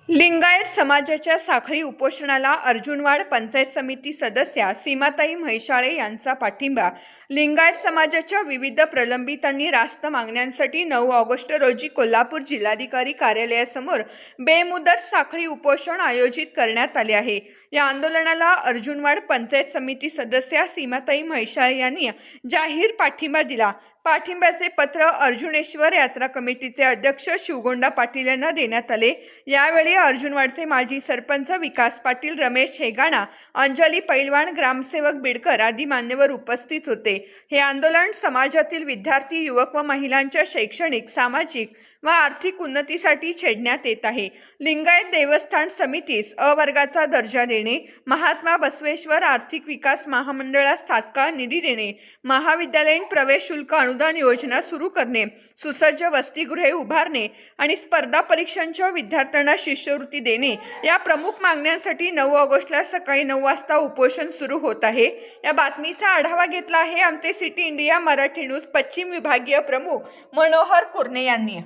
लिंगायत समाजाच्या साखळी उपोषणाला अर्जुनवाड पंचायत समिती सदस्या सीमाताई म्हैसाळे यांचा पाठिंबा। लिंगायत समाजाच्या विविध प्रलंबित आणि रास्त मागण्यांसाठी 9 ऑगस्ट रोजी कोल्हापूर जिल्हाधिकारी कार्यालयासमोर बेमुदत साखळी उपोषण आयोजित करण्यात आले आहे। या आंदोलनाला अर्जुनवाड पंचायत समिती सदस्या सीमाताई म्हैसाळे यांनी जाहीर पाठिंबा दिला। पाठिंब्याचे पत्र अर्जुनेश्वर यात्रा कमिटीचे अध्यक्ष शिवगोंडा पाटील यांना देण्यात आले। यावेळी अर्जुनवाडचे माजी सरपंच विकास पाटील, रमेश हेगाणा, अंजली पैलवान, ग्रामसेवक बिडकर आदी मान्यवर उपस्थित होते। हे आंदोलन समाजातील विद्यार्थी, युवक व महिलांच्या शैक्षणिक, सामाजिक व आर्थिक उन्नतीसाठी छेडण्यात येत आहे। लिंगायत देवस्थान समितीस अ वर्गाचा दर्जा देणे, महात्मा बसवेश्वर आर्थिक विकास महामंडळास तात्काळ निधी देणे, महाविद्यालयीन प्रवेश शुल्क अनुदान योजना सुरू करणे, सुसज्ज वसतिगृहे उभारणे आणि स्पर्धा परीक्षांच्या विद्यार्थ्यांना शिष्यवृत्ती देणे या प्रमुख मागण्यांसाठी 9 ऑगस्टला सकाळी 9 वाजता उपोषण सुरू होत आहे। या बातमीचा आढावा घेतला आहे आमचे सिटी इंडिया मराठी न्यूज पश्चिम विभागीय प्रमुख मनोहर कुर्णे यांनी।